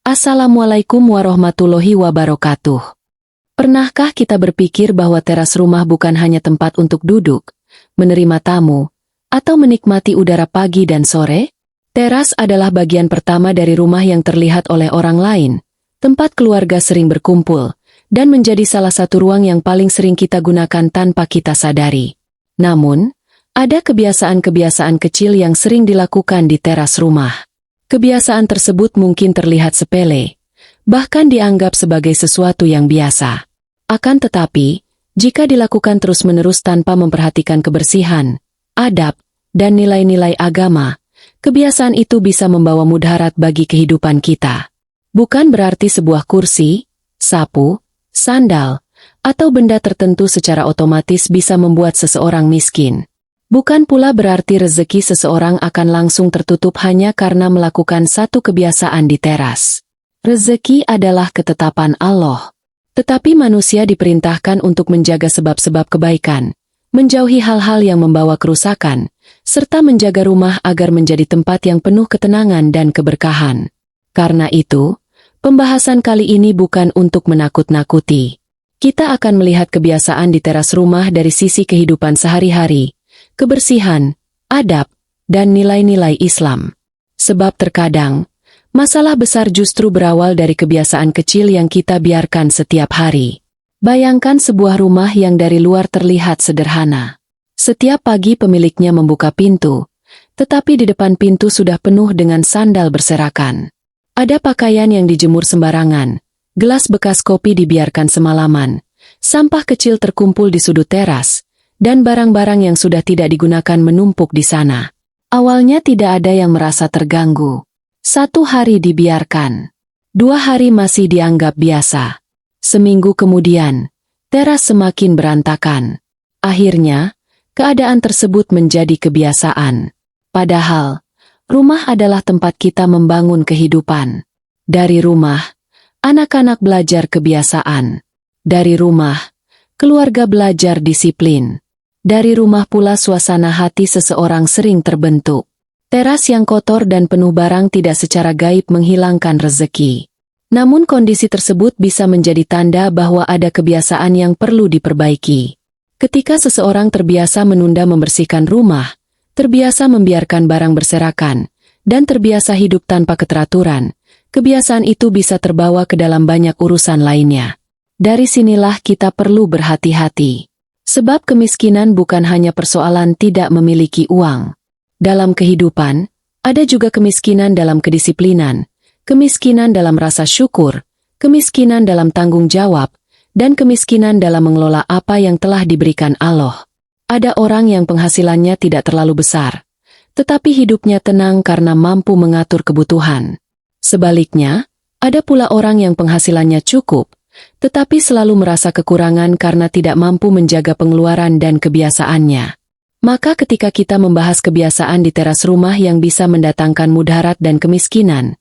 Assalamualaikum warahmatullahi wabarakatuh. Pernahkah kita berpikir bahwa teras rumah bukan hanya tempat untuk duduk, menerima tamu, atau menikmati udara pagi dan sore? Teras adalah bagian pertama dari rumah yang terlihat oleh orang lain, tempat keluarga sering berkumpul, dan menjadi salah satu ruang yang paling sering kita gunakan tanpa kita sadari. Namun, ada kebiasaan-kebiasaan kecil yang sering dilakukan di teras rumah. Kebiasaan tersebut mungkin terlihat sepele, bahkan dianggap sebagai sesuatu yang biasa. Akan tetapi, jika dilakukan terus-menerus tanpa memperhatikan kebersihan, adab, dan nilai-nilai agama, kebiasaan itu bisa membawa mudarat bagi kehidupan kita. Bukan berarti sebuah kursi, sapu, sandal, atau benda tertentu secara otomatis bisa membuat seseorang miskin. Bukan pula berarti rezeki seseorang akan langsung tertutup hanya karena melakukan satu kebiasaan di teras. Rezeki adalah ketetapan Allah. Tetapi manusia diperintahkan untuk menjaga sebab-sebab kebaikan, menjauhi hal-hal yang membawa kerusakan, serta menjaga rumah agar menjadi tempat yang penuh ketenangan dan keberkahan. Karena itu, pembahasan kali ini bukan untuk menakut-nakuti. Kita akan melihat kebiasaan di teras rumah dari sisi kehidupan sehari-hari, kebersihan, adab, dan nilai-nilai Islam. Sebab terkadang, masalah besar justru berawal dari kebiasaan kecil yang kita biarkan setiap hari. Bayangkan sebuah rumah yang dari luar terlihat sederhana. Setiap pagi pemiliknya membuka pintu, tetapi di depan pintu sudah penuh dengan sandal berserakan. Ada pakaian yang dijemur sembarangan, gelas bekas kopi dibiarkan semalaman, sampah kecil terkumpul di sudut teras, dan barang-barang yang sudah tidak digunakan menumpuk di sana. Awalnya tidak ada yang merasa terganggu. 1 hari dibiarkan. 2 hari masih dianggap biasa. Seminggu kemudian, teras semakin berantakan. Akhirnya, keadaan tersebut menjadi kebiasaan. Padahal, rumah adalah tempat kita membangun kehidupan. Dari rumah, anak-anak belajar kebiasaan. Dari rumah, keluarga belajar disiplin. Dari rumah pula suasana hati seseorang sering terbentuk. Teras yang kotor dan penuh barang tidak secara gaib menghilangkan rezeki. Namun kondisi tersebut bisa menjadi tanda bahwa ada kebiasaan yang perlu diperbaiki. Ketika seseorang terbiasa menunda membersihkan rumah, terbiasa membiarkan barang berserakan, dan terbiasa hidup tanpa keteraturan, kebiasaan itu bisa terbawa ke dalam banyak urusan lainnya. Dari sinilah kita perlu berhati-hati. Sebab kemiskinan bukan hanya persoalan tidak memiliki uang. Dalam kehidupan, ada juga kemiskinan dalam kedisiplinan, kemiskinan dalam rasa syukur, kemiskinan dalam tanggung jawab, dan kemiskinan dalam mengelola apa yang telah diberikan Allah. Ada orang yang penghasilannya tidak terlalu besar, tetapi hidupnya tenang karena mampu mengatur kebutuhan. Sebaliknya, ada pula orang yang penghasilannya cukup, tetapi selalu merasa kekurangan karena tidak mampu menjaga pengeluaran dan kebiasaannya. Maka ketika kita membahas kebiasaan di teras rumah yang bisa mendatangkan mudarat dan kemiskinan,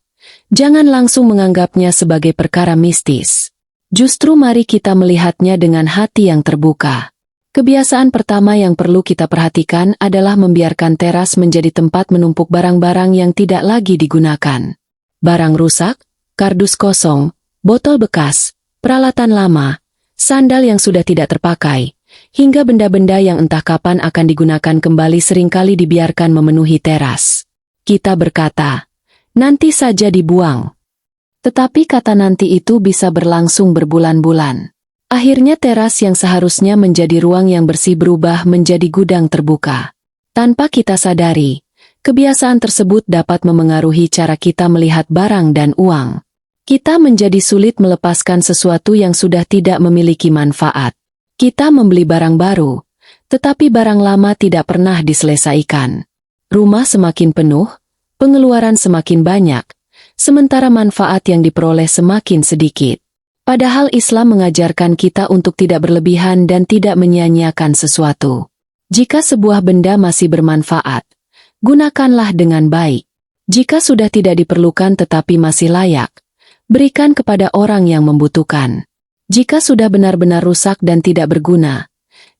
jangan langsung menganggapnya sebagai perkara mistis. Justru mari kita melihatnya dengan hati yang terbuka. Kebiasaan pertama yang perlu kita perhatikan adalah membiarkan teras menjadi tempat menumpuk barang-barang yang tidak lagi digunakan. Barang rusak, kardus kosong, botol bekas, peralatan lama, sandal yang sudah tidak terpakai, hingga benda-benda yang entah kapan akan digunakan kembali seringkali dibiarkan memenuhi teras. Kita berkata, nanti saja dibuang. Tetapi kata nanti itu bisa berlangsung berbulan-bulan. Akhirnya teras yang seharusnya menjadi ruang yang bersih berubah menjadi gudang terbuka. Tanpa kita sadari, kebiasaan tersebut dapat memengaruhi cara kita melihat barang dan uang. Kita menjadi sulit melepaskan sesuatu yang sudah tidak memiliki manfaat. Kita membeli barang baru, tetapi barang lama tidak pernah diselesaikan. Rumah semakin penuh, pengeluaran semakin banyak, sementara manfaat yang diperoleh semakin sedikit. Padahal Islam mengajarkan kita untuk tidak berlebihan dan tidak menyia-nyiakan sesuatu. Jika sebuah benda masih bermanfaat, gunakanlah dengan baik. Jika sudah tidak diperlukan tetapi masih layak, berikan kepada orang yang membutuhkan. Jika sudah benar-benar rusak dan tidak berguna,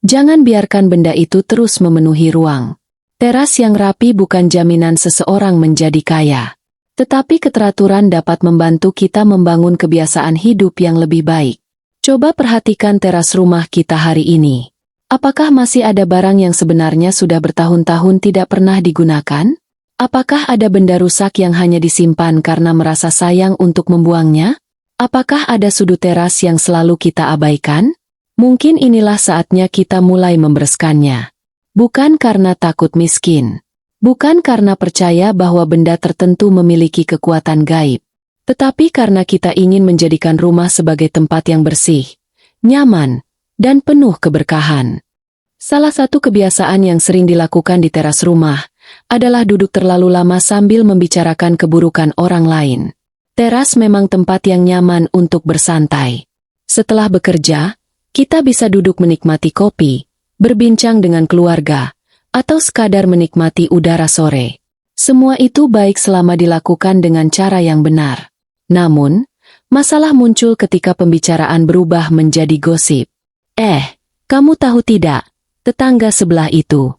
jangan biarkan benda itu terus memenuhi ruang. Teras yang rapi bukan jaminan seseorang menjadi kaya. Tetapi keteraturan dapat membantu kita membangun kebiasaan hidup yang lebih baik. Coba perhatikan teras rumah kita hari ini. Apakah masih ada barang yang sebenarnya sudah bertahun-tahun tidak pernah digunakan? Apakah ada benda rusak yang hanya disimpan karena merasa sayang untuk membuangnya? Apakah ada sudut teras yang selalu kita abaikan? Mungkin inilah saatnya kita mulai membereskannya. Bukan karena takut miskin. Bukan karena percaya bahwa benda tertentu memiliki kekuatan gaib. Tetapi karena kita ingin menjadikan rumah sebagai tempat yang bersih, nyaman, dan penuh keberkahan. Salah satu kebiasaan yang sering dilakukan di teras rumah adalah duduk terlalu lama sambil membicarakan keburukan orang lain. Teras memang tempat yang nyaman untuk bersantai. Setelah bekerja, kita bisa duduk menikmati kopi, berbincang dengan keluarga, atau sekadar menikmati udara sore. Semua itu baik selama dilakukan dengan cara yang benar. Namun, masalah muncul ketika pembicaraan berubah menjadi gosip. Kamu tahu tidak, tetangga sebelah itu.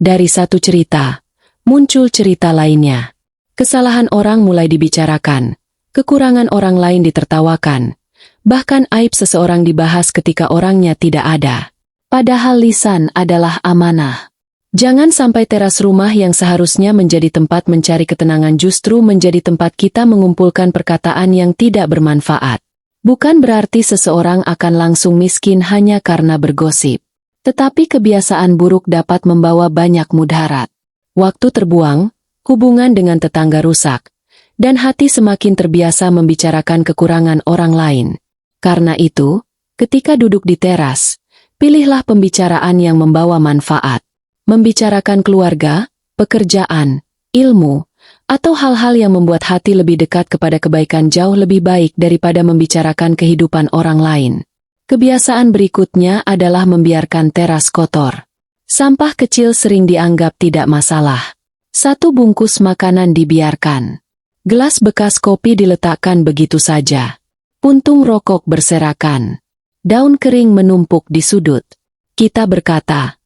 Dari satu cerita, muncul cerita lainnya. Kesalahan orang mulai dibicarakan, kekurangan orang lain ditertawakan, bahkan aib seseorang dibahas ketika orangnya tidak ada. Padahal lisan adalah amanah. Jangan sampai teras rumah yang seharusnya menjadi tempat mencari ketenangan justru menjadi tempat kita mengumpulkan perkataan yang tidak bermanfaat. Bukan berarti seseorang akan langsung miskin hanya karena bergosip. Tetapi kebiasaan buruk dapat membawa banyak mudarat. Waktu terbuang, hubungan dengan tetangga rusak, dan hati semakin terbiasa membicarakan kekurangan orang lain. Karena itu, ketika duduk di teras, pilihlah pembicaraan yang membawa manfaat. Membicarakan keluarga, pekerjaan, ilmu, atau hal-hal yang membuat hati lebih dekat kepada kebaikan jauh lebih baik daripada membicarakan kehidupan orang lain. Kebiasaan berikutnya adalah membiarkan teras kotor. Sampah kecil sering dianggap tidak masalah. Satu bungkus makanan dibiarkan. Gelas bekas kopi diletakkan begitu saja. Puntung rokok berserakan. Daun kering menumpuk di sudut. Kita berkata,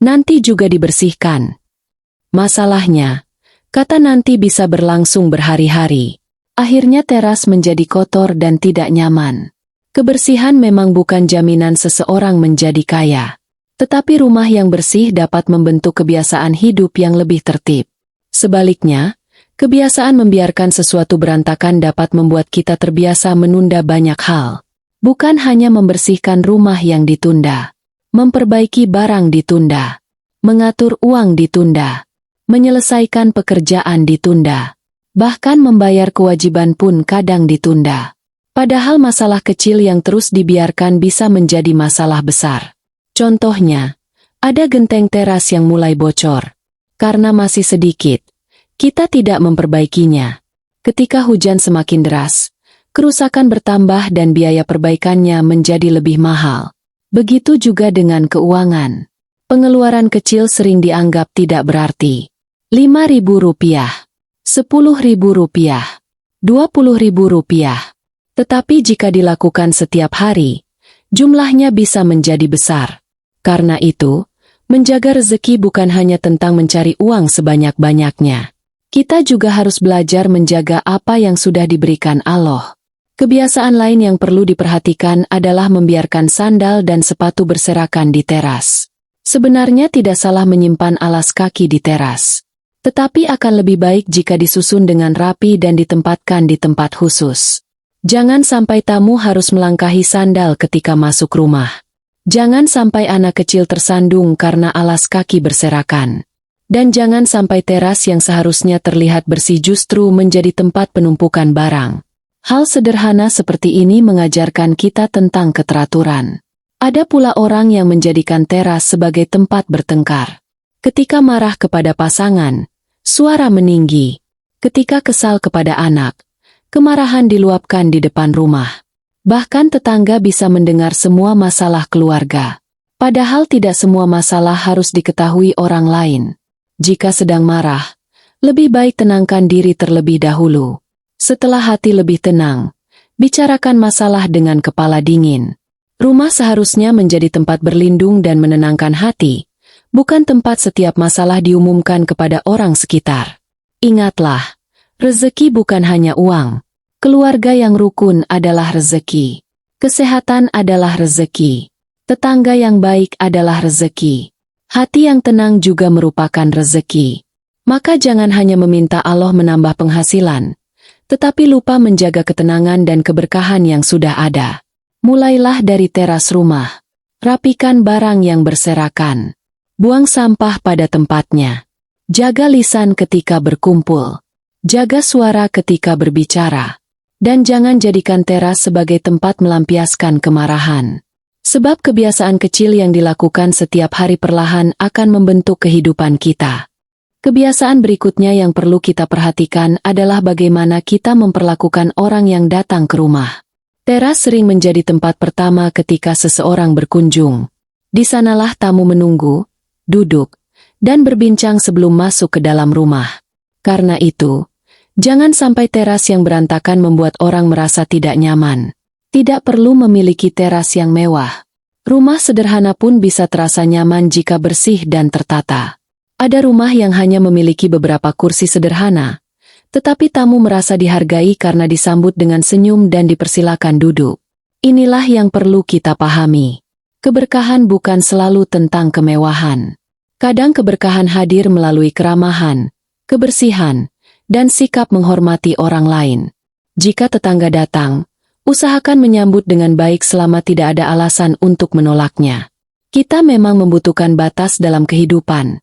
nanti juga dibersihkan. Masalahnya, kata nanti bisa berlangsung berhari-hari. Akhirnya teras menjadi kotor dan tidak nyaman. Kebersihan memang bukan jaminan seseorang menjadi kaya. Tetapi rumah yang bersih dapat membentuk kebiasaan hidup yang lebih tertib. Sebaliknya, kebiasaan membiarkan sesuatu berantakan dapat membuat kita terbiasa menunda banyak hal. Bukan hanya membersihkan rumah yang ditunda. Memperbaiki barang ditunda. Mengatur uang ditunda. Menyelesaikan pekerjaan ditunda. Bahkan membayar kewajiban pun kadang ditunda. Padahal masalah kecil yang terus dibiarkan bisa menjadi masalah besar. Contohnya, ada genteng teras yang mulai bocor. Karena masih sedikit, kita tidak memperbaikinya. Ketika hujan semakin deras, kerusakan bertambah dan biaya perbaikannya menjadi lebih mahal. Begitu juga dengan keuangan. Pengeluaran kecil sering dianggap tidak berarti. Rp5.000, Rp10.000, Rp20.000. Tetapi jika dilakukan setiap hari, jumlahnya bisa menjadi besar. Karena itu, menjaga rezeki bukan hanya tentang mencari uang sebanyak-banyaknya. Kita juga harus belajar menjaga apa yang sudah diberikan Allah. Kebiasaan lain yang perlu diperhatikan adalah membiarkan sandal dan sepatu berserakan di teras. Sebenarnya tidak salah menyimpan alas kaki di teras. Tetapi akan lebih baik jika disusun dengan rapi dan ditempatkan di tempat khusus. Jangan sampai tamu harus melangkahi sandal ketika masuk rumah. Jangan sampai anak kecil tersandung karena alas kaki berserakan. Dan jangan sampai teras yang seharusnya terlihat bersih justru menjadi tempat penumpukan barang. Hal sederhana seperti ini mengajarkan kita tentang keteraturan. Ada pula orang yang menjadikan teras sebagai tempat bertengkar. Ketika marah kepada pasangan, suara meninggi. Ketika kesal kepada anak, kemarahan diluapkan di depan rumah. Bahkan tetangga bisa mendengar semua masalah keluarga. Padahal tidak semua masalah harus diketahui orang lain. Jika sedang marah, lebih baik tenangkan diri terlebih dahulu. Setelah hati lebih tenang, bicarakan masalah dengan kepala dingin. Rumah seharusnya menjadi tempat berlindung dan menenangkan hati, bukan tempat setiap masalah diumumkan kepada orang sekitar. Ingatlah, rezeki bukan hanya uang. Keluarga yang rukun adalah rezeki. Kesehatan adalah rezeki. Tetangga yang baik adalah rezeki. Hati yang tenang juga merupakan rezeki. Maka jangan hanya meminta Allah menambah penghasilan, tetapi lupa menjaga ketenangan dan keberkahan yang sudah ada. Mulailah dari teras rumah. Rapikan barang yang berserakan. Buang sampah pada tempatnya. Jaga lisan ketika berkumpul. Jaga suara ketika berbicara. Dan jangan jadikan teras sebagai tempat melampiaskan kemarahan. Sebab kebiasaan kecil yang dilakukan setiap hari perlahan akan membentuk kehidupan kita. Kebiasaan berikutnya yang perlu kita perhatikan adalah bagaimana kita memperlakukan orang yang datang ke rumah. Teras sering menjadi tempat pertama ketika seseorang berkunjung. Di sanalah tamu menunggu, duduk, dan berbincang sebelum masuk ke dalam rumah. Karena itu, jangan sampai teras yang berantakan membuat orang merasa tidak nyaman. Tidak perlu memiliki teras yang mewah. Rumah sederhana pun bisa terasa nyaman jika bersih dan tertata. Ada rumah yang hanya memiliki beberapa kursi sederhana, tetapi tamu merasa dihargai karena disambut dengan senyum dan dipersilakan duduk. Inilah yang perlu kita pahami. Keberkahan bukan selalu tentang kemewahan. Kadang keberkahan hadir melalui keramahan, kebersihan, dan sikap menghormati orang lain. Jika tetangga datang, usahakan menyambut dengan baik selama tidak ada alasan untuk menolaknya. Kita memang membutuhkan batas dalam kehidupan,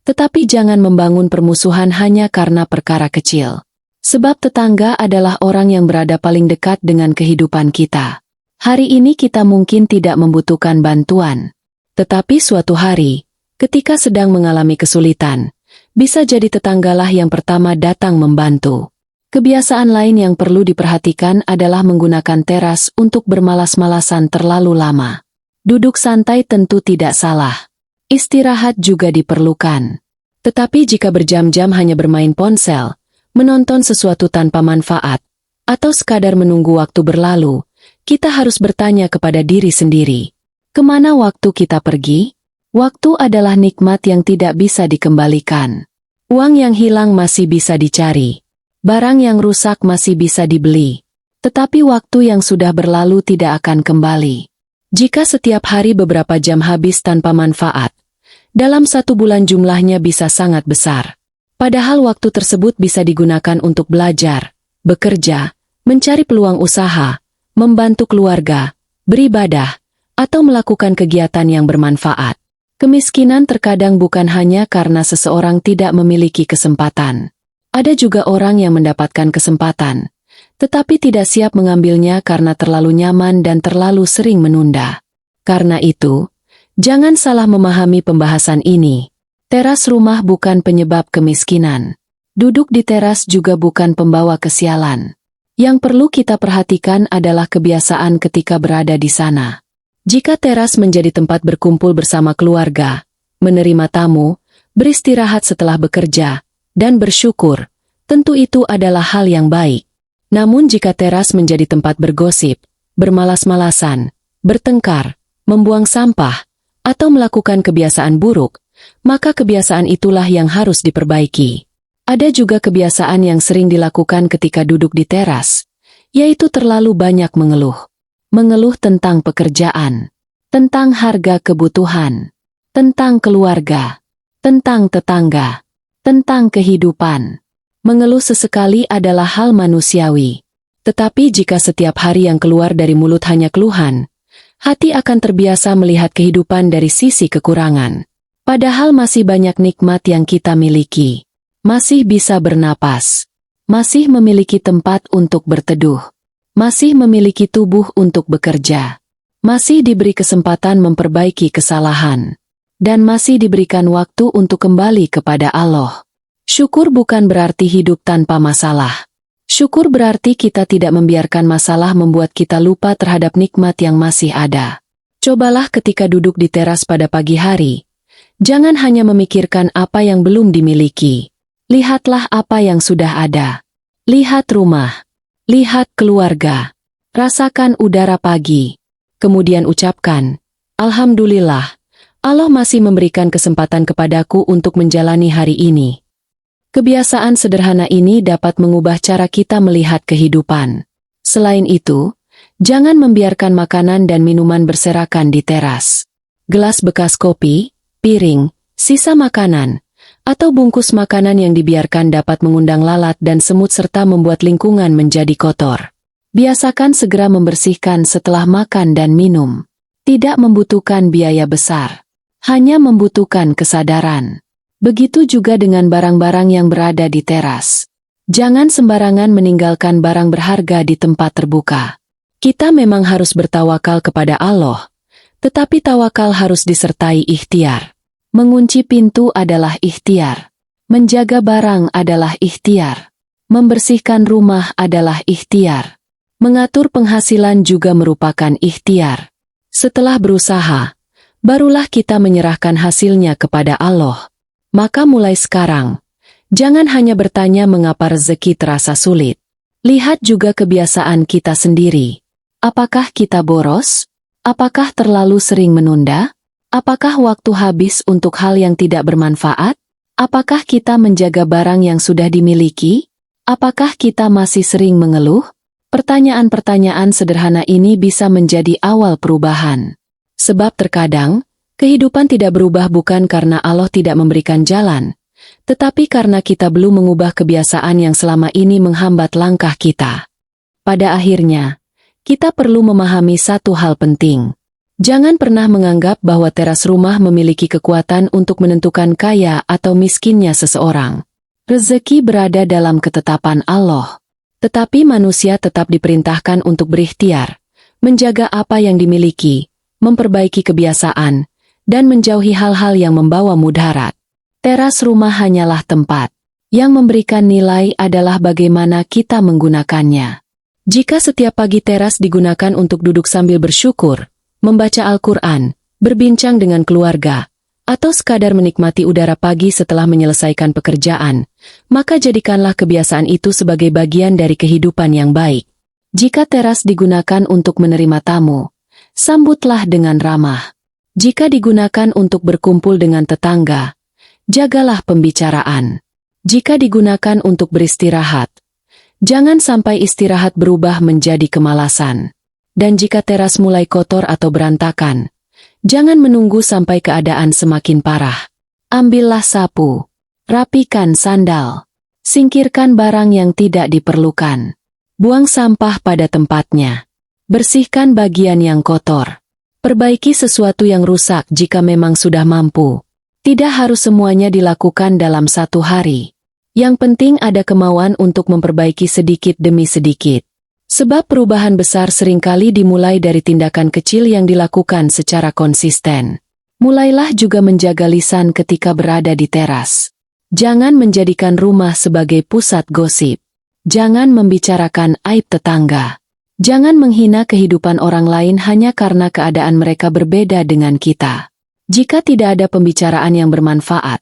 tetapi jangan membangun permusuhan hanya karena perkara kecil. Sebab tetangga adalah orang yang berada paling dekat dengan kehidupan kita. Hari ini kita mungkin tidak membutuhkan bantuan, tetapi suatu hari, ketika sedang mengalami kesulitan, bisa jadi tetanggalah yang pertama datang membantu. Kebiasaan lain yang perlu diperhatikan adalah menggunakan teras untuk bermalas-malasan terlalu lama. Duduk santai tentu tidak salah. Istirahat juga diperlukan. Tetapi jika berjam-jam hanya bermain ponsel, menonton sesuatu tanpa manfaat, atau sekadar menunggu waktu berlalu, kita harus bertanya kepada diri sendiri. Kemana waktu kita pergi? Waktu adalah nikmat yang tidak bisa dikembalikan. Uang yang hilang masih bisa dicari. Barang yang rusak masih bisa dibeli. Tetapi waktu yang sudah berlalu tidak akan kembali. Jika setiap hari beberapa jam habis tanpa manfaat, dalam 1 bulan jumlahnya bisa sangat besar. Padahal waktu tersebut bisa digunakan untuk belajar, bekerja, mencari peluang usaha, membantu keluarga, beribadah, atau melakukan kegiatan yang bermanfaat. Kemiskinan terkadang bukan hanya karena seseorang tidak memiliki kesempatan. Ada juga orang yang mendapatkan kesempatan, tetapi tidak siap mengambilnya karena terlalu nyaman dan terlalu sering menunda. Karena itu, jangan salah memahami pembahasan ini. Teras rumah bukan penyebab kemiskinan. Duduk di teras juga bukan pembawa kesialan. Yang perlu kita perhatikan adalah kebiasaan ketika berada di sana. Jika teras menjadi tempat berkumpul bersama keluarga, menerima tamu, beristirahat setelah bekerja, dan bersyukur, tentu itu adalah hal yang baik. Namun jika teras menjadi tempat bergosip, bermalas-malasan, bertengkar, membuang sampah, atau melakukan kebiasaan buruk, maka kebiasaan itulah yang harus diperbaiki. Ada juga kebiasaan yang sering dilakukan ketika duduk di teras, yaitu terlalu banyak mengeluh. Mengeluh tentang pekerjaan, tentang harga kebutuhan, tentang keluarga, tentang tetangga, tentang kehidupan. Mengeluh sesekali adalah hal manusiawi. Tetapi jika setiap hari yang keluar dari mulut hanya keluhan, hati akan terbiasa melihat kehidupan dari sisi kekurangan. Padahal masih banyak nikmat yang kita miliki. Masih bisa bernapas. Masih memiliki tempat untuk berteduh. Masih memiliki tubuh untuk bekerja. Masih diberi kesempatan memperbaiki kesalahan. Dan masih diberikan waktu untuk kembali kepada Allah. Syukur bukan berarti hidup tanpa masalah. Syukur berarti kita tidak membiarkan masalah membuat kita lupa terhadap nikmat yang masih ada. Cobalah ketika duduk di teras pada pagi hari. Jangan hanya memikirkan apa yang belum dimiliki. Lihatlah apa yang sudah ada. Lihat rumah. Lihat keluarga. Rasakan udara pagi. Kemudian ucapkan, Alhamdulillah, Allah masih memberikan kesempatan kepadaku untuk menjalani hari ini. Kebiasaan sederhana ini dapat mengubah cara kita melihat kehidupan. Selain itu, jangan membiarkan makanan dan minuman berserakan di teras. Gelas bekas kopi, piring, sisa makanan, atau bungkus makanan yang dibiarkan dapat mengundang lalat dan semut serta membuat lingkungan menjadi kotor. Biasakan segera membersihkan setelah makan dan minum. Tidak membutuhkan biaya besar, hanya membutuhkan kesadaran. Begitu juga dengan barang-barang yang berada di teras. Jangan sembarangan meninggalkan barang berharga di tempat terbuka. Kita memang harus bertawakal kepada Allah, tetapi tawakal harus disertai ikhtiar. Mengunci pintu adalah ikhtiar. Menjaga barang adalah ikhtiar. Membersihkan rumah adalah ikhtiar. Mengatur penghasilan juga merupakan ikhtiar. Setelah berusaha, barulah kita menyerahkan hasilnya kepada Allah. Maka mulai sekarang, jangan hanya bertanya mengapa rezeki terasa sulit. Lihat juga kebiasaan kita sendiri. Apakah kita boros? Apakah terlalu sering menunda? Apakah waktu habis untuk hal yang tidak bermanfaat? Apakah kita menjaga barang yang sudah dimiliki? Apakah kita masih sering mengeluh? Pertanyaan-pertanyaan sederhana ini bisa menjadi awal perubahan. Sebab terkadang, kehidupan tidak berubah bukan karena Allah tidak memberikan jalan, tetapi karena kita belum mengubah kebiasaan yang selama ini menghambat langkah kita. Pada akhirnya, kita perlu memahami satu hal penting. Jangan pernah menganggap bahwa teras rumah memiliki kekuatan untuk menentukan kaya atau miskinnya seseorang. Rezeki berada dalam ketetapan Allah. Tetapi manusia tetap diperintahkan untuk berikhtiar, menjaga apa yang dimiliki, memperbaiki kebiasaan, dan menjauhi hal-hal yang membawa mudarat. Teras rumah hanyalah tempat. Yang memberikan nilai adalah bagaimana kita menggunakannya. Jika setiap pagi teras digunakan untuk duduk sambil bersyukur, membaca Al-Quran, berbincang dengan keluarga, atau sekadar menikmati udara pagi setelah menyelesaikan pekerjaan, maka jadikanlah kebiasaan itu sebagai bagian dari kehidupan yang baik. Jika teras digunakan untuk menerima tamu, sambutlah dengan ramah. Jika digunakan untuk berkumpul dengan tetangga, jagalah pembicaraan. Jika digunakan untuk beristirahat, jangan sampai istirahat berubah menjadi kemalasan. Dan jika teras mulai kotor atau berantakan, jangan menunggu sampai keadaan semakin parah. Ambillah sapu, rapikan sandal, singkirkan barang yang tidak diperlukan. Buang sampah pada tempatnya. Bersihkan bagian yang kotor. Perbaiki sesuatu yang rusak jika memang sudah mampu. Tidak harus semuanya dilakukan dalam satu hari. Yang penting ada kemauan untuk memperbaiki sedikit demi sedikit. Sebab perubahan besar seringkali dimulai dari tindakan kecil yang dilakukan secara konsisten. Mulailah juga menjaga lisan ketika berada di teras. Jangan menjadikan rumah sebagai pusat gosip. Jangan membicarakan aib tetangga. Jangan menghina kehidupan orang lain hanya karena keadaan mereka berbeda dengan kita. Jika tidak ada pembicaraan yang bermanfaat,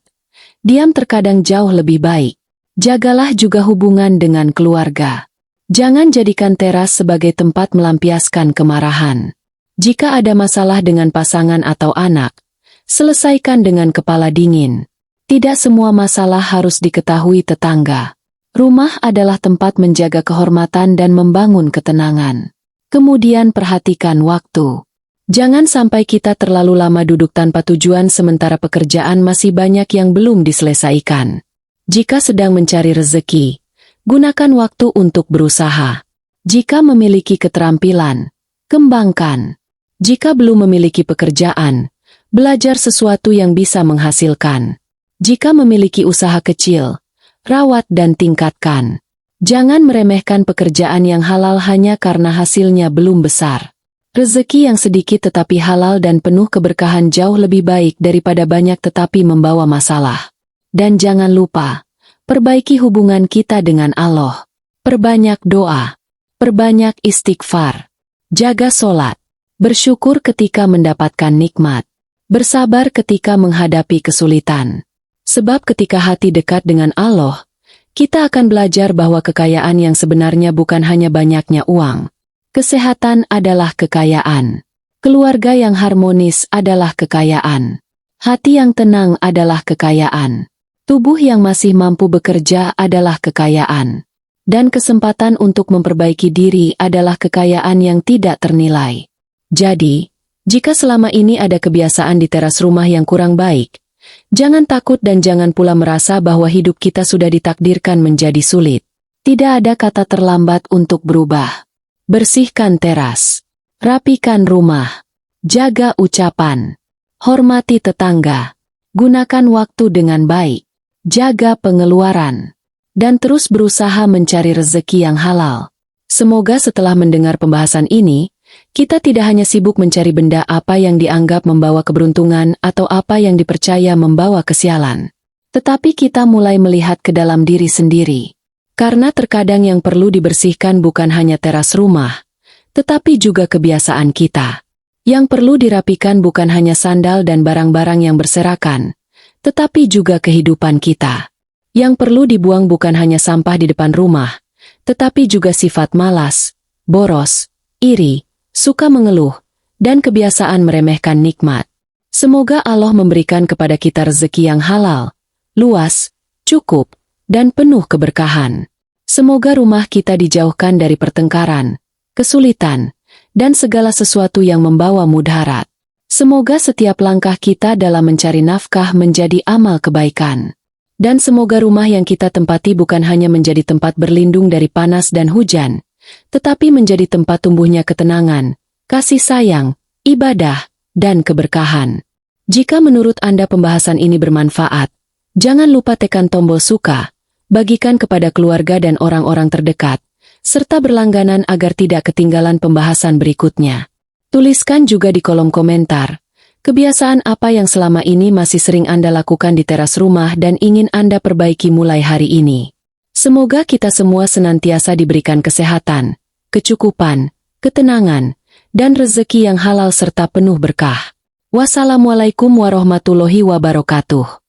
diam terkadang jauh lebih baik. Jagalah juga hubungan dengan keluarga. Jangan jadikan teras sebagai tempat melampiaskan kemarahan. Jika ada masalah dengan pasangan atau anak, selesaikan dengan kepala dingin. Tidak semua masalah harus diketahui tetangga. Rumah adalah tempat menjaga kehormatan dan membangun ketenangan. Kemudian perhatikan waktu. Jangan sampai kita terlalu lama duduk tanpa tujuan sementara pekerjaan masih banyak yang belum diselesaikan. Jika sedang mencari rezeki, gunakan waktu untuk berusaha. Jika memiliki keterampilan, kembangkan. Jika belum memiliki pekerjaan, belajar sesuatu yang bisa menghasilkan. Jika memiliki usaha kecil, rawat dan tingkatkan. Jangan meremehkan pekerjaan yang halal hanya karena hasilnya belum besar. Rezeki yang sedikit tetapi halal dan penuh keberkahan jauh lebih baik daripada banyak tetapi membawa masalah. Dan jangan lupa, perbaiki hubungan kita dengan Allah. Perbanyak doa. Perbanyak istighfar. Jaga sholat. Bersyukur ketika mendapatkan nikmat. Bersabar ketika menghadapi kesulitan. Sebab ketika hati dekat dengan Allah, kita akan belajar bahwa kekayaan yang sebenarnya bukan hanya banyaknya uang. Kesehatan adalah kekayaan. Keluarga yang harmonis adalah kekayaan. Hati yang tenang adalah kekayaan. Tubuh yang masih mampu bekerja adalah kekayaan. Dan kesempatan untuk memperbaiki diri adalah kekayaan yang tidak ternilai. Jadi, jika selama ini ada kebiasaan di teras rumah yang kurang baik, jangan takut dan jangan pula merasa bahwa hidup kita sudah ditakdirkan menjadi sulit. Tidak ada kata terlambat untuk berubah. Bersihkan teras. Rapikan rumah. Jaga ucapan. Hormati tetangga. Gunakan waktu dengan baik. Jaga pengeluaran. Dan terus berusaha mencari rezeki yang halal. Semoga setelah mendengar pembahasan ini, kita tidak hanya sibuk mencari benda apa yang dianggap membawa keberuntungan atau apa yang dipercaya membawa kesialan. Tetapi kita mulai melihat ke dalam diri sendiri. Karena terkadang yang perlu dibersihkan bukan hanya teras rumah, tetapi juga kebiasaan kita. Yang perlu dirapikan bukan hanya sandal dan barang-barang yang berserakan, tetapi juga kehidupan kita. Yang perlu dibuang bukan hanya sampah di depan rumah, tetapi juga sifat malas, boros, iri, suka mengeluh, dan kebiasaan meremehkan nikmat. Semoga Allah memberikan kepada kita rezeki yang halal, luas, cukup, dan penuh keberkahan. Semoga rumah kita dijauhkan dari pertengkaran, kesulitan, dan segala sesuatu yang membawa mudarat. Semoga setiap langkah kita dalam mencari nafkah menjadi amal kebaikan. Dan semoga rumah yang kita tempati bukan hanya menjadi tempat berlindung dari panas dan hujan, tetapi menjadi tempat tumbuhnya ketenangan, kasih sayang, ibadah, dan keberkahan. Jika menurut Anda pembahasan ini bermanfaat, jangan lupa tekan tombol suka, bagikan kepada keluarga dan orang-orang terdekat, serta berlangganan agar tidak ketinggalan pembahasan berikutnya. Tuliskan juga di kolom komentar, kebiasaan apa yang selama ini masih sering Anda lakukan di teras rumah dan ingin Anda perbaiki mulai hari ini. Semoga kita semua senantiasa diberikan kesehatan, kecukupan, ketenangan, dan rezeki yang halal serta penuh berkah. Wassalamualaikum warahmatullahi wabarakatuh.